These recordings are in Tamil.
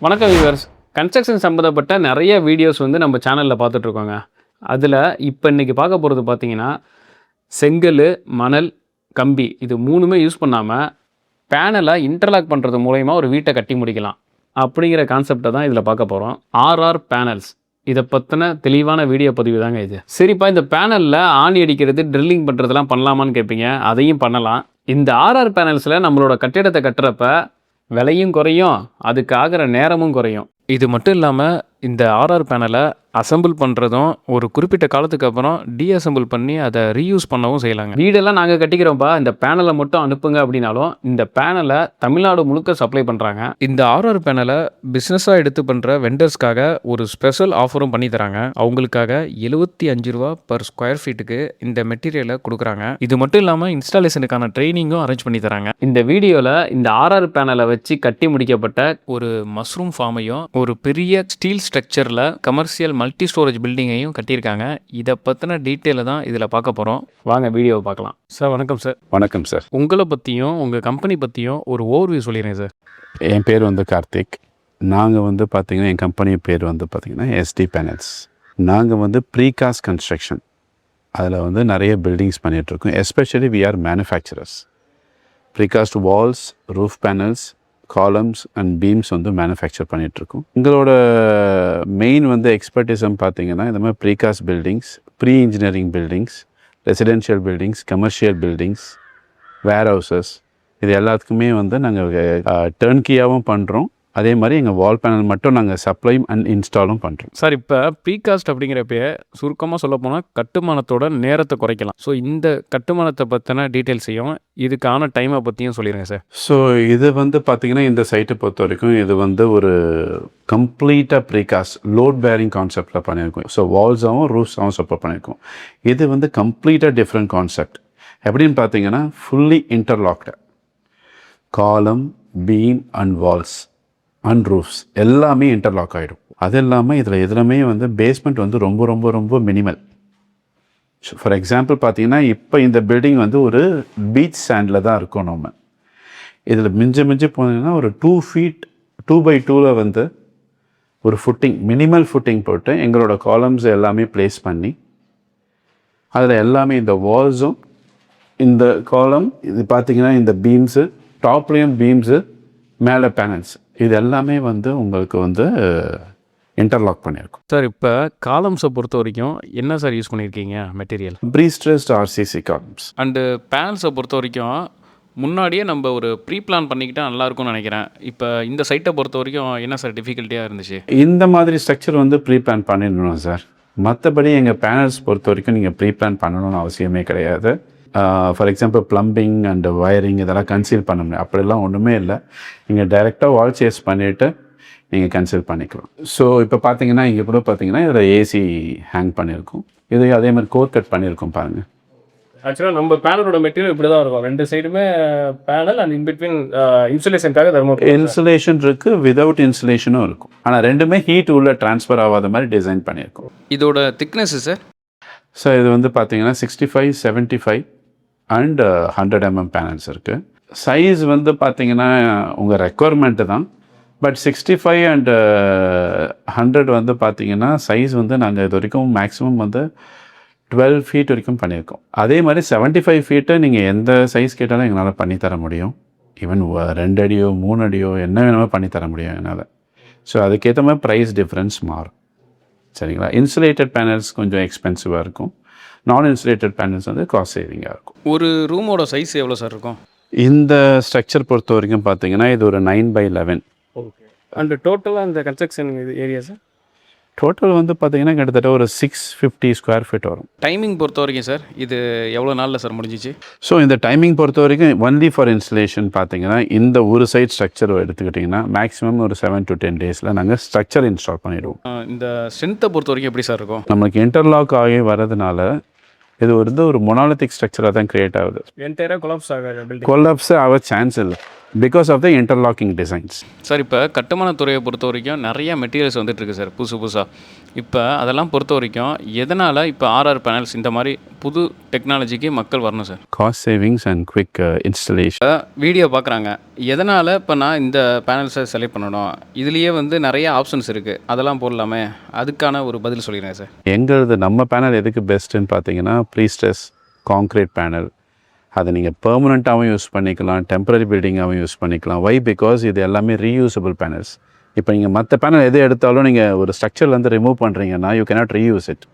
வணக்கம் வியூவர்ஸ். கன்ஸ்ட்ரக்ஷன் சம்மந்தப்பட்ட நிறைய வீடியோஸ் வந்து நம்ம சேனலில் பார்த்துட்ருக்கோங்க. அதில் இப்போ இன்றைக்கி பார்க்க போகிறது பார்த்தீங்கன்னா, செங்கல், மணல், கம்பி இது மூணுமே யூஸ் பண்ணாமல் பேனலை இன்டர்லாக் பண்ணுறது மூலயமா ஒரு வீட்டை கட்டி முடிக்கலாம் அப்படிங்கிற கான்செப்டை தான் இதில் பார்க்க போகிறோம். ஆர்ஆர் பேனல்ஸ் இதை பற்றின தெளிவான வீடியோ பதிவு தாங்க இது. சரிப்பா, இந்த பேனலில் ஆணி அடிக்கிறது, ட்ரில்லிங் பண்ணுறதுலாம் பண்ணலாமான்னு கேட்பீங்க. அதையும் பண்ணலாம். இந்த ஆர்ஆர் பேனல்ஸில் நம்மளோட கட்டிடத்தை கட்டுறப்ப விலையும் குறையும், அதுக்கு ஆகிற நேரமும் குறையும். இது மட்டும் இல்லாமல் இந்த ஆர்ஆர் பேனலை அசம்பிள் பண்ணுறதும் ஒரு குறிப்பிட்ட காலத்துக்கு அப்புறம் டீஅசம்பிள் பண்ணி அதை ரீயூஸ் பண்ணவும் செய்யலாங்க. வீடெல்லாம் நாங்கள் கட்டிக்கிறோம்ப்பா, இந்த பேனலை மட்டும் அனுப்புங்க அப்படின்னாலும் இந்த பேனலை தமிழ்நாடு முழுக்க சப்ளை பண்ணுறாங்க. இந்த ஆர்ஆர் பேனலை பிஸ்னஸாக எடுத்து பண்ணுற வெண்டர்ஸ்க்காக ஒரு ஸ்பெஷல் ஆஃபரும் பண்ணி தராங்க. அவங்களுக்காக 75 ரூபா பர் ஸ்கொயர் ஃபீட்டுக்கு இந்த மெட்டீரியலை கொடுக்குறாங்க. இது மட்டும் இல்லாமல் இன்ஸ்டாலேஷனுக்கான ட்ரைனிங்கும் அரேஞ்ச் பண்ணி தராங்க. இந்த வீடியோவில் இந்த ஆர்ஆர் பேனலை வச்சு கட்டி முடிக்கப்பட்ட ஒரு மஷ்ரூம் ஃபார்மையும் ஒரு பெரிய ஸ்டீல் ஸ்ட்ரக்சரில் கமர்ஷியல் மல்டி ஸ்டோரேஜ் பில்டிங்கையும் கட்டியிருக்காங்க. இதை பற்றின டீட்டெயிலை தான் இதில் பார்க்க போகிறோம். வாங்க வீடியோவை பார்க்கலாம். சார் வணக்கம் சார். வணக்கம் சார். உங்களை பற்றியும் உங்கள் கம்பெனி பற்றியும் ஒரு ஓவர்வியூ சொல்லிடுறேன் சார். என் பேர் வந்து கார்த்திக். நாங்கள் பார்த்திங்கன்னா என் கம்பெனி பேர் பார்த்திங்கன்னா எஸ்டி பேனல்ஸ். நாங்கள் ப்ரீகாஸ்ட் கன்ஸ்ட்ரக்ஷன் அதில் நிறைய பில்டிங்ஸ் பண்ணிகிட்ருக்கோம். Especially we are manufacturers. Precast walls, roof panels, columns and beams manufacture பண்ணிகிட்ருக்கோம். எங்களோட மெயின் எக்ஸ்பர்டிசம் பார்த்திங்கன்னா இந்த மாதிரி precast buildings, pre engineering buildings, residential buildings, commercial buildings, warehouses, இது எல்லாத்துக்குமே நாங்கள் டர்ன்கியாகவும் பண்ணுறோம். அதே மாதிரி எங்கள் வால் பேனல் மட்டும் நாங்கள் சப்ளைம் அண்ட் இன்ஸ்டாலும் பண்ணுறோம். சார், இப்போ ப்ரீகாஸ்ட் அப்படிங்கிறப்ப சுருக்கமாக சொல்ல போனால் கட்டுமானத்தோட நேரத்தை குறைக்கலாம். ஸோ இந்த கட்டுமானத்தை பற்றின டீட்டெயில்ஸையும் இதுக்கான டைமை பற்றியும் சொல்லிடுங்க சார். ஸோ இது பார்த்திங்கன்னா இந்த சைட்டை பொறுத்த வரைக்கும் இது ஒரு கம்ப்ளீட்டாக ப்ரீகாஸ்ட் லோட் பேரிங் கான்செப்டில் பண்ணியிருக்கோம். ஸோ வால்ஸாகவும் ரூஃப்ஸாகவும் சப்போர்ட் பண்ணியிருக்கோம். இது கம்ப்ளீட்டாக டிஃப்ரெண்ட் கான்செப்ட். எப்படின்னு பார்த்தீங்கன்னா fully interlocked column, beam and walls and roofs எல்லாமே இன்டர்லாக் ஆகிடும். அது இல்லாமல் இதில் எதுலையுமே பேஸ்மெண்ட் ரொம்ப ரொம்ப ரொம்ப மினிமல். ஃபார் எக்ஸாம்பிள் பார்த்தீங்கன்னா இப்போ இந்த பில்டிங் ஒரு பீச் சாண்டில் தான் இருக்கும். நம்ம இதில் மிஞ்சி போனீங்கன்னா ஒரு 2 feet 2x2 ஒரு ஃபுட்டிங், மினிமல் ஃபுட்டிங் போட்டு எங்களோட காலம்ஸ் எல்லாமே ப்ளேஸ் பண்ணி அதில் எல்லாமே இந்த வால்ஸும் இந்த காலம் இது பார்த்திங்கன்னா இந்த பீம்ஸு, டாப்லேயும் பீம்ஸு, மேலே பேனல்ஸ், இது எல்லாமே உங்களுக்கு இன்டர்லாக் பண்ணியிருக்கும். சார், இப்போ காலம்ஸை பொறுத்த வரைக்கும் என்ன சார் யூஸ் பண்ணியிருக்கீங்க material? Prestressed RCC columns. And பேனல்ஸை பொறுத்த வரைக்கும் முன்னாடியே நம்ம ஒரு ப்ரீ பிளான் பண்ணிக்கிட்டால் நல்லாயிருக்கும்னு நினைக்கிறேன். இப்போ இந்த சைட்டை பொறுத்த வரைக்கும் என்ன சார் டிஃபிகல்ட்டியாக இருந்துச்சு? இந்த மாதிரி ஸ்ட்ரக்சர் ப்ரீ பிளான் பண்ணிடணும் சார். மற்றபடி எங்கள் பேனல்ஸ் பொறுத்த வரைக்கும் நீங்கள் ப்ரீ பிளான் பண்ணணும்னு அவசியமே கிடையாது. For example plumbing and wiring இதெல்லாம் கன்சீல் பண்ண முடியும். அப்படிலாம் ஒன்றுமே இல்லை. நீங்கள் டைரெக்டாக வால் சேஸ் பண்ணிவிட்டு நீங்கள் கன்சீல் பண்ணிக்கலாம். ஸோ இப்போ பார்த்தீங்கன்னா இங்கே கூட பார்த்தீங்கன்னா இதில் ஏசி ஹேங் பண்ணியிருக்கோம். இது அதே மாதிரி கோர் கட் பண்ணியிருக்கோம் பாருங்கள். ஆக்சுவலாக நம்ம பேனலோட மெட்டீரியல் இப்படி தான் இருக்கும். 2 சைடுமே பேனல் அண்ட் இன்பிட்வீன் இன்சுலேஷனுக்காக இன்சுலேஷன் இருக்குது, விதவுட் இன்சுலேஷனும் இருக்கும். ஆனால் ரெண்டுமே ஹீட் உள்ள ட்ரான்ஸ்ஃபர் ஆகாத மாதிரி டிசைன் பண்ணியிருக்கோம். இதோட திக்னஸ் சார்? ஸோ இது பார்த்தீங்கன்னா 65, 75 அண்ட் 100 mm பேனல்ஸ் இருக்குது. சைஸ் பார்த்தீங்கன்னா உங்கள் ரெக்குவயர்மெண்ட்டு தான். பட் 65 அண்ட் 100 பார்த்தீங்கன்னா சைஸ் நாங்கள் இது வரைக்கும் மேக்ஸிமம் 12 feet வரைக்கும் பண்ணியிருக்கோம். அதே மாதிரி 75 feet நீங்கள் எந்த சைஸ் கேட்டாலும் எங்களால் பண்ணித்தர முடியும். ஈவன் 2 அடியோ 3 அடியோ என்ன வேணுமோ பண்ணித்தர முடியும் என்னால். ஸோ அதுக்கேற்ற மாதிரி ப்ரைஸ் டிஃப்ரென்ஸ் மாறும். சரிங்களா? இன்சுலேட்டட் பேனல்ஸ் கொஞ்சம் எக்ஸ்பென்சிவாக இருக்கும். நான் இன்சுலேட்டட் பேனல்ஸ் காஸ்ட் சேவிங்காக இருக்கும். ஒரு ரூமோட சைஸ் எவ்வளோ சார் இருக்கும்? இந்த ஸ்ட்ரக்சர் பொறுத்த வரைக்கும் பார்த்தீங்கன்னா இது ஒரு 9x11. ஓகே. அண்ட் டோட்டலாக இந்த கன்ஸ்ட்ரக்ஷன் ஏரியா சார்? டோட்டல் பார்த்தீங்கன்னா கிட்டத்தட்ட ஒரு 650 square feet வரும். டைமிங் பொறுத்த வரைக்கும் சார் இது எவ்வளோ நாளில் சார் முடிஞ்சிச்சு? ஸோ இந்த டைமிங் பொறுத்த வரைக்கும் ஒன்லி ஃபார் இன்ஸ்டலேஷன் பார்த்தீங்கன்னா இந்த ஒரு சைட் ஸ்ட்ரக்சர் எடுத்துக்கிட்டிங்கன்னா மேக்ஸிமம் ஒரு 7 to 10 days நாங்கள் ஸ்ட்ரக்சர் இன்ஸ்டால் பண்ணிவிடுவோம். இந்த ஸ்ட்ரென்த்தை பொறுத்த வரைக்கும் எப்படி சார் இருக்கும்? நமக்கு இன்டர்லாக் ஆகி வரதுனால இது ஒரு மொனாலித்திக் ஸ்ட்ரக்சராக தான் கிரியேட் ஆகுது. என்டையராக கொலாப்ஸ் ஆகாது. கொலாப்ஸ் ஆக சான்ஸ் இல்லை. Because of the interlocking designs. Sir இப்போ கட்டுமான துறையை பொறுத்த வரைக்கும் நிறைய மெட்டீரியல்ஸ் வந்துட்டுருக்கு சார் புதுசாக. இப்போ அதெல்லாம் பொறுத்த வரைக்கும் எதனால் இப்போ ஆர்ஆர் பேனல்ஸ் இந்த மாதிரி புது டெக்னாலஜிக்கு மக்கள் வரணும் sir? Cost savings and quick installation. Video பார்க்குறாங்க, எதனால் இப்போ நான் இந்த பேனல்ஸை செலக்ட் பண்ணணும், இதுலேயே வந்து நிறைய ஆப்ஷன்ஸ் இருக்குது, அதெல்லாம் போடலாமே, அதுக்கான ஒரு பதில் சொல்லிடுங்க சார். எங்களது நம்ம பேனல் எதுக்கு பெஸ்ட்டுன்னு பார்த்தீங்கன்னா ப்ரீஸ்ட்ரெஸ் காங்க்ரீட் பேனல். அதை நீங்கள் பெர்மனண்ட்டாகவும் யூஸ் பண்ணிக்கலாம், டெம்பரரி பில்டிங்காகவும் யூஸ் பண்ணிக்கலாம். வை? பிகாஸ் இது எல்லாமே ரீயூசபிள் பேனல்ஸ். இப்போ நீங்கள் மற்ற பேனல் எது எடுத்தாலும் நீங்கள் ஒரு ஸ்ட்ரக்சர்லேருந்து ரிமூவ் பண்ணுறீங்கன்னா யூ கேனாட் ரீயூஸ் இட்.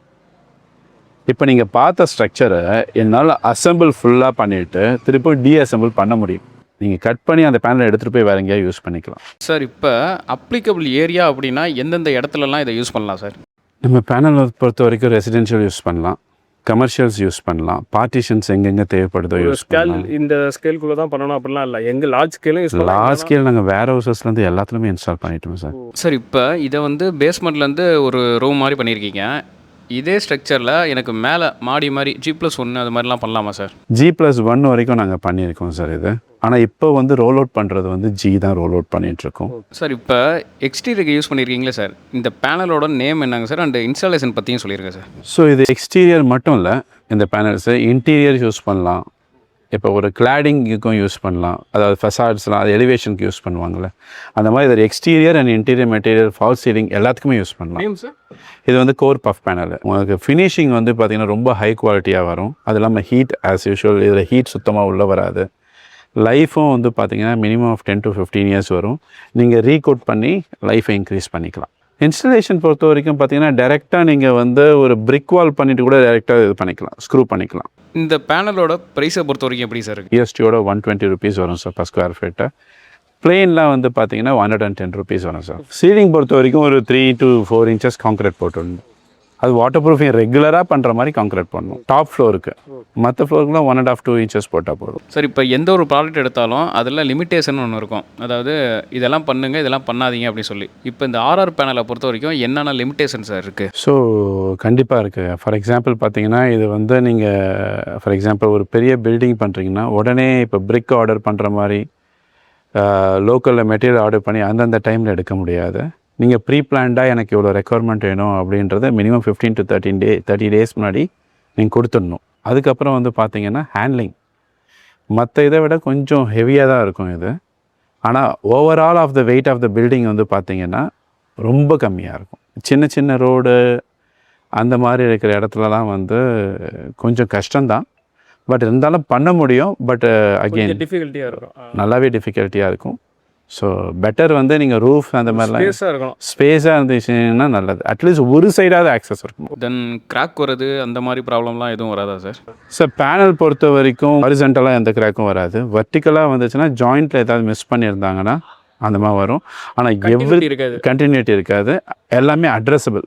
இப்போ நீங்கள் பார்த்த ஸ்ட்ரக்சரை என்னால் அசம்பிள் ஃபுல்லாக பண்ணிவிட்டு திருப்பி டீஅசம்பிள் பண்ண முடியும். நீங்கள் கட் பண்ணி அந்த பேனலை எடுத்துகிட்டு போய் வேறு எங்கேயா யூஸ் பண்ணிக்கலாம். சார் இப்போ அப்ளிகபிள் ஏரியா அப்படின்னா எந்தெந்த இடத்துலலாம் இதை யூஸ் பண்ணலாம் சார்? நம்ம பேனலை பொறுத்த வரைக்கும் ரெசிடென்ஷியல் யூஸ் பண்ணலாம், கமர்ஷியல்ஸ் யூஸ் பண்ணலாம், பார்ட்டிஷன்ஸ் எங்கெங்கே தேவைப்படுதோ யூஸ் பண்ணலாம். இந்த ஸ்கேல்குள்ளே தான் பண்ணணும் அப்படிலாம் இல்லை, எங்கள் லார்ஜ் ஸ்கேலும் யூஸ் பண்ணலாம். லார்ஜ் ஸ்கேல் நாங்கள் வேர் ஹவுசஸ்லேருந்து எல்லாத்துலேயுமே இன்ஸ்டால் பண்ணிட்டோம் சார். சார் இப்போ இதை வந்து பேஸ்மெண்ட்லேருந்து ஒரு ரூம் மாதிரி பண்ணியிருக்கீங்க, இதே ஸ்ட்ரக்சரில் எனக்கு மேலே மாடி மாதிரி G+1 அது மாதிரிலாம் பண்ணலாமா சார்? G+1 வரைக்கும் நாங்கள் பண்ணியிருக்கோம் சார் இது. ஆனால் இப்போ வந்து ரோல் அவுட் பண்ணுறது வந்து G தான் ரோல் அவுட் பண்ணிகிட்ருக்கோம் சார். இப்போ எக்ஸ்டீரியருக்கு யூஸ் பண்ணியிருக்கீங்களே சார், இந்த பேனலோட நேம் என்னங்க சார், அண்ட் இன்ஸ்டாலேஷன் பற்றியும் சொல்லியிருக்கேன் சார். ஸோ இது எக்ஸ்டீரியர் மட்டும் இல்லை, இந்த பேனல்ஸை இன்டீரியர் யூஸ் பண்ணலாம், இப்போ ஒரு கிளாடிங்க்கும் யூஸ் பண்ணலாம், அதாவது ஃபெசாட்ஸ்லாம் அது எலிவேஷனுக்கு யூஸ் பண்ணுவாங்கள்ல, அந்த மாதிரி இது exterior and interior material, fall ceiling எல்லாத்துக்குமே யூஸ் பண்ணலாம். இது வந்து கோர் பஃப் பேனல். உங்களுக்கு ஃபினிஷிங் வந்து பார்த்திங்கன்னா ரொம்ப ஹை குவாலிட்டியாக வரும். அது இல்லாமல் ஹீட் ஆஸ் யூஷுவல், இதில் ஹீட் சுத்தமாக உள்ளே வராது. லைஃப்பும் வந்து பார்த்திங்கன்னா மினிமம் ஆஃப் 10 to 15 years வரும். நீங்கள் ரீகோட் பண்ணி லைஃப்பை இன்க்ரீஸ் பண்ணிக்கலாம். இன்ஸ்டலேஷன் பொறுத்த வரைக்கும் பார்த்தீங்கன்னா டேரெக்டாக நீங்கள் வந்து ஒரு பிரிக் வால் பண்ணிவிட்டு கூட டேரெக்டாக இது பண்ணிக்கலாம், ஸ்க்ரூ பண்ணிக்கலாம். இந்த பேனலோட ப்ரைஸை பொறுத்த வரைக்கும் எப்படி சார் இருக்குது? GSTயோட 120 rupees வரும் சார் per square feet. பிளெயின்லாம் வந்து பார்த்தீங்கன்னா 110 rupees வரும் சார். சீலிங் பொறுத்த வரைக்கும் ஒரு 3 to 4 inches கான்க்ரீட் போட்டுடணும். அது வாட்டர் ப்ரூஃபிங் ரெகுலராக பண்ணுற மாதிரி கான்க்ரீட் பண்ணணும். டாப் ஃப்ளோருக்கு, மற்ற ஃப்ளோருக்குலாம் 1.5-2 inches போட்டால் போதும் சார். இப்போ எந்த ஒரு ப்ராடக்ட் எடுத்தாலும் அதில் லிமிட்டேஷன் ஒன்று இருக்கும், அதாவது இதெல்லாம் பண்ணுங்க இதெல்லாம் பண்ணாதீங்க அப்படின்னு சொல்லி. இப்போ இந்த ஆர்ஆர் பேனலை பொறுத்த வரைக்கும் என்னென்ன லிமிட்டேஷன் சார் இருக்குது? ஸோ கண்டிப்பாக இருக்குது. ஃபார் எக்ஸாம்பிள் பார்த்தீங்கன்னா இது வந்து நீங்கள் ஃபார் எக்ஸாம்பிள் ஒரு பெரிய பில்டிங் பண்ணுறீங்கன்னா உடனே இப்போ பிரிக் ஆர்டர் பண்ணுற மாதிரி லோக்கலில் மெட்டீரியல் ஆர்டர் பண்ணி அந்தந்த டைமில் எடுக்க முடியாது. நீங்கள் ப்ரீ பிளான்டாக எனக்கு இவ்வளோ ரெக்குவயர்மெண்ட் வேணும் அப்படின்றத மினிமம் 15 to 30 days முன்னாடி நீங்கள் கொடுத்துடணும். அதுக்கப்புறம் வந்து பார்த்தீங்கன்னா ஹேண்ட்லிங் மற்ற இதை விட கொஞ்சம் ஹெவியாக தான் இருக்கும் இது. ஆனால் overall of the weight of the building வந்து பார்த்தீங்கன்னா ரொம்ப கம்மியாக இருக்கும். சின்ன சின்ன ரோடு அந்த மாதிரி இருக்கிற இடத்துலலாம் வந்து கொஞ்சம் கஷ்டம்தான், பட் இருந்தாலும் பண்ண முடியும். பட் அகெயின் டிஃபிகல்ட்டியாக இருக்கும், நல்லாவே டிஃபிகல்ட்டியாக இருக்கும். ஸோ பெட்டர் வந்து நீங்கள் ரூஃப் அந்த மாதிரிலாம் இருக்கணும், ஸ்பேஸாக இருந்துச்சுன்னா நல்லது. அட்லீஸ்ட் ஒரு சைடாவது ஆக்சஸ் இருக்கும். தென் கிராக் வருது அந்த மாதிரி ப்ராப்ளம்லாம் எதுவும் வராதா சார்? சார் பேனல் பொறுத்த வரைக்கும் ஹாரிசான்டலாக எந்த கிராக்கும் வராது. வெர்டிக்கலாக வந்துச்சுன்னா ஜாயிண்ட்டில் ஏதாவது மிஸ் பண்ணியிருந்தாங்கன்னா அந்த மாதிரி வரும். ஆனால் எவ்ரி கண்டினியூட்டி இருக்காது, எல்லாமே அட்ரஸபிள்.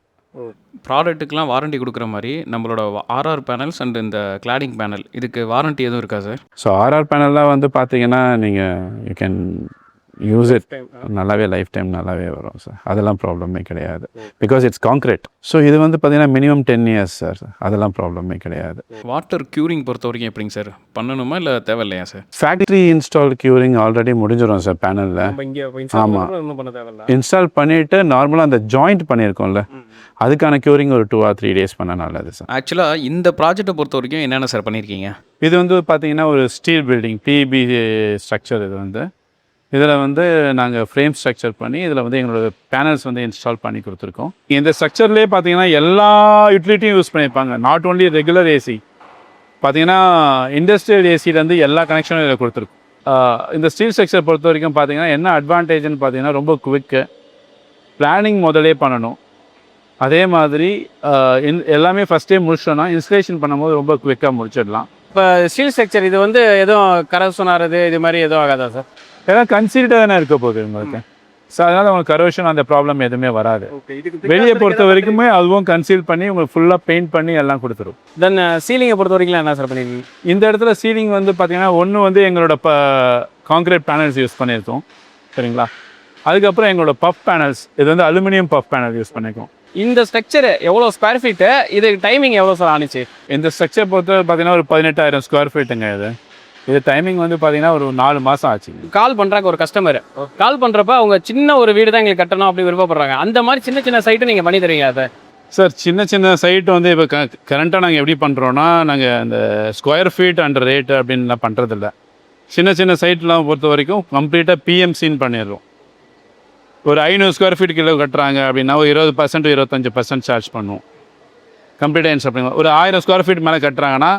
ப்ராடக்ட்டுக்கெலாம் வாரண்டி கொடுக்குற மாதிரி நம்மளோட ஆர்ஆர் பேனல்ஸ் அண்ட் இந்த கிளாடிங் பேனல் இதுக்கு வாரண்டி எதுவும் இருக்கா சார்? ஸோ ஆர்ஆர் பேனல்லாம் வந்து பார்த்தீங்கன்னா நீங்கள் யூ கேன் யூஸ் இட், நல்லாவே லைஃப் டைம் நல்லாவே வரும் சார். அதெல்லாம் ப்ராப்ளமே கிடையாது, பிகாஸ் இட்ஸ் கான்க்ரீட். ஸோ இது வந்து பார்த்தீங்கன்னா மினிமம் 10 years சார், அதெல்லாம் ப்ராப்ளமே கிடையாது. வாட்டர் க்யூரிங் பொறுத்த வரைக்கும் எப்படிங்க சார், பண்ணணுமா இல்லை தேவையில்லையா sir? Factory install curing already முடிஞ்சிடும் சார் பேனலில். ஆமாம், இன்ஸ்டால் பண்ணிவிட்டு நார்மலாக அந்த ஜாயிண்ட் பண்ணியிருக்கோம்ல அதுக்கான க்யூரிங் ஒரு 2 or 3 days பண்ண நல்லது சார். ஆக்சுவலாக இந்த ப்ராஜெக்டை பொறுத்த வரைக்கும் என்னென்ன சார் பண்ணியிருக்கீங்க? இது வந்து பார்த்தீங்கன்னா ஒரு ஸ்டீல் பில்டிங் PB ஸ்ட்ரக்சர். இது வந்து இதில் வந்து நாங்கள் ஃப்ரேம் ஸ்ட்ரக்சர் பண்ணி இதில் வந்து எங்களோட பேனல்ஸ் வந்து இன்ஸ்டால் பண்ணி கொடுத்துருக்கோம். இந்த ஸ்ட்ரக்சர்லேயே பார்த்தீங்கன்னா எல்லா யூட்டிலிட்டியும் யூஸ் பண்ணியிருப்பாங்க. நாட் ஓன்லி ரெகுலர் ஏசி, பார்த்தீங்கன்னா இண்டஸ்ட்ரியல் ஏசிலேருந்து எல்லா கனெக்ஷனும் இதில் கொடுத்துருக்கோம். இந்த ஸ்டீல் ஸ்ட்ரக்சர் பொறுத்த வரைக்கும் பார்த்தீங்கன்னா என்ன அட்வான்டேஜ்னு பார்த்தீங்கன்னா ரொம்ப குவிக்கு, பிளானிங் முதலே பண்ணணும். அதே மாதிரி எல்லாமே ஃபஸ்ட்டே முடிச்சோன்னா இன்ஸ்டலேஷன் பண்ணும்போது ரொம்ப குவிக்காக முடிச்சிடலாம். இப்போ ஸ்டீல் ஸ்ட்ரக்சர் இது வந்து எதுவும் கரோஷன் ஆகிறது இது மாதிரி எதுவும் ஆகாதா சார்? ஏன்னா கன்சீல்டாக தானே இருக்க போகுது உங்களுக்கு. ஸோ அதனால் உங்களுக்கு கரோஷன் அந்த ப்ராப்ளம் எதுவுமே வராது. வெளியே பொறுத்த வரைக்குமே அதுவும் கன்சீல் பண்ணி உங்களுக்கு ஃபுல்லாக பெயிண்ட் பண்ணி எல்லாம் கொடுத்துரும். தென் சீலிங்கை பொறுத்த வரைக்கும் என்ன சார் பண்ணிருக்கீங்க? இந்த இடத்துல சீலிங் வந்து பார்த்தீங்கன்னா ஒன்று வந்து எங்களோட கான்க்ரீட் பேனல்ஸ் யூஸ் பண்ணியிருக்கோம், சரிங்களா. அதுக்கப்புறம் எங்களோட பஃப் பேனல்ஸ், இது வந்து அலுமினியம் பஃப் பேனல் யூஸ் பண்ணியிருக்கோம். இந்த ஸ்ட்ரக்சர் எவ்வளோ ஸ்கொயர் ஃபீட்டு, இதுக்கு டைமிங் எவ்வளோ சார் ஆனிச்சு? இந்த ஸ்ட்ரக்சர் பொறுத்த பார்த்தீங்கன்னா ஒரு 18,000 square feetங்க இது. இது டைமிங் வந்து பார்த்தீங்கன்னா ஒரு 4 மாதம் ஆச்சு. கால் பண்ணுறாங்க ஒரு கஸ்டமர், கால் பண்ணுறப்ப அவங்க சின்ன ஒரு வீடு தான் எங்களுக்கு கட்டணும் அப்படி விருப்பப்படுறாங்க. அந்த மாதிரி சின்ன சின்ன சைட்டு நீங்கள் பண்ணி தருவீங்க அதை? சார் சின்ன சின்ன சைட் வந்து இப்போ கரண்ட்டாக நாங்கள் எப்படி பண்ணுறோன்னா, நாங்கள் அந்த ஸ்கொயர் ஃபீட் அண்ட் ரேட்டு அப்படின்லாம் பண்ணுறதில்ல. சின்ன சின்ன சைட்லாம் பொறுத்த வரைக்கும் கம்ப்ளீட்டாக பிஎம்சின்னு பண்ணிடுறோம். ஒரு 500 ஸ்கொயர் ஃபீட் கிலோ கட்டுறாங்க அப்படின்னா ஒரு 20% 25% சார்ஜ் பண்ணுவோம். கம்ப்ளீட்டாக இன்ஸ்டால் ஒரு 1000 ஸ்கொயர் ஃபீட் மேலே கட்டுறாங்கன்னா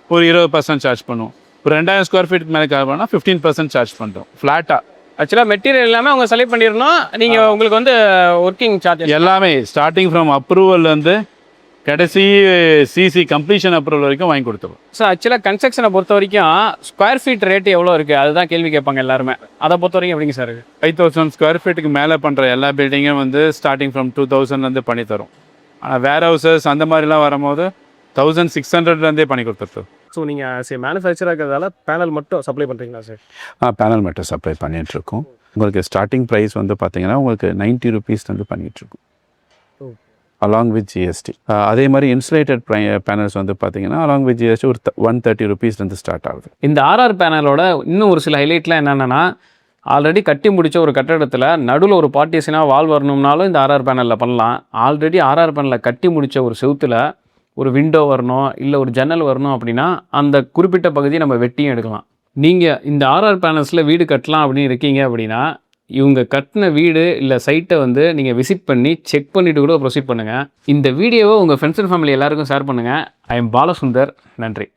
ஒரு 20% சார்ஜ் பண்ணுவோம். ஒரு 2000 ஸ்கொயர் ஃபீட் மேலே கட்டுறாங்கன்னா 15% சார்ஜ் பண்ணுறோம் ஃப்ளாட்டாக. ஆக்சுவலாக மெட்டீரியல் எல்லாமே அவங்க செலக்ட் பண்ணிடணும், நீங்கள் உங்களுக்கு வந்து ஒர்க்கிங் சார்ஜ் எல்லாமே ஸ்டார்டிங் ஃப்ரம் அப்ரூவல்லேருந்து கடைசி சிசி கம்ப்ளீஷன் அப்ரூவல் வரைக்கும் வாங்கி கொடுத்துருவோம். ஸோ ஆக்சுவலாக கன்ஸ்ட்ரக்ஷனை பொறுத்த வரைக்கும் ஸ்கொயர் ஃபீட் ரேட்டு எவ்வளோ இருக்குது அதுதான் கேள்வி கேட்பாங்க எல்லாருமே. அதை பொறுத்த வரைக்கும் எப்படிங்க சார் இருக்குது? 5000 ஸ்கொயர் ஃபீட்டுக்கு மேலே பண்ணுற எல்லா பில்டிங்கும் வந்து ஸ்டார்டிங் ஃப்ரம் 2000லேருந்து பண்ணி தரும். ஆனால் வேர் ஹவுசஸ் அந்த மாதிரிலாம் வரும்போது 1600லேருந்தே பண்ணி கொடுத்துருது. ஸோ நீங்கள் மேனுஃபேக்சராக இருக்கிறதால பேனல் மட்டும் சப்ளை பண்ணுறீங்களா சார்? பேனல் மட்டும் சப்ளை பண்ணிகிட்ருக்கோம். உங்களுக்கு ஸ்டார்டிங் ப்ரைஸ் வந்து பார்த்தீங்கன்னா உங்களுக்கு 90 ருபீஸ்லேருந்து பண்ணிகிட்ருக்கோம் அலாங் வித் ஜிஎஸ்டி. அதே மாதிரி இன்சுலேட்டட் பேனல்ஸ் வந்து பார்த்தீங்கன்னா அலாங் வித் ஜிஎஸ்டி ஒரு 130 ருபீஸ்லேருந்து ஸ்டார்ட் ஆகுது. இந்த ஆர்ஆர் பேனலோட இன்னும் ஒரு சில ஹைலைட்லாம் என்னென்னா, ஆல்ரெடி கட்டி முடித்த ஒரு கட்டடத்தில் நடுவில் ஒரு பார்ட்டிஷனாக வால் வரணும்னாலும் இந்த ஆர்ஆர் பேனலில் பண்ணலாம். ஆல்ரெடி ஆர்ஆர் பேனலில் கட்டி முடித்த ஒரு செவுத்தில் ஒரு விண்டோ வரணும், இல்லை ஒரு ஜன்னல் வரணும் அப்படின்னா அந்த குறிப்பிட்ட பகுதியை நம்ம வெட்டியும் எடுக்கலாம். நீங்கள் இந்த ஆர்ஆர் பேனல்ஸில் வீடு கட்டலாம் அப்படின்னு இருக்கீங்க அப்படின்னா, இவங்க கட்டின வீடு இல்லை சைட்டை வந்து நீங்கள் விசிட் பண்ணி செக் பண்ணிவிட்டு கூட ப்ரொசீட் பண்ணுங்கள். இந்த வீடியோவை உங்கள் ஃப்ரெண்ட்ஸ் அண்ட் ஃபேமிலி எல்லாருக்கும் ஷேர் பண்ணுங்கள். I am Balasundar. நன்றி.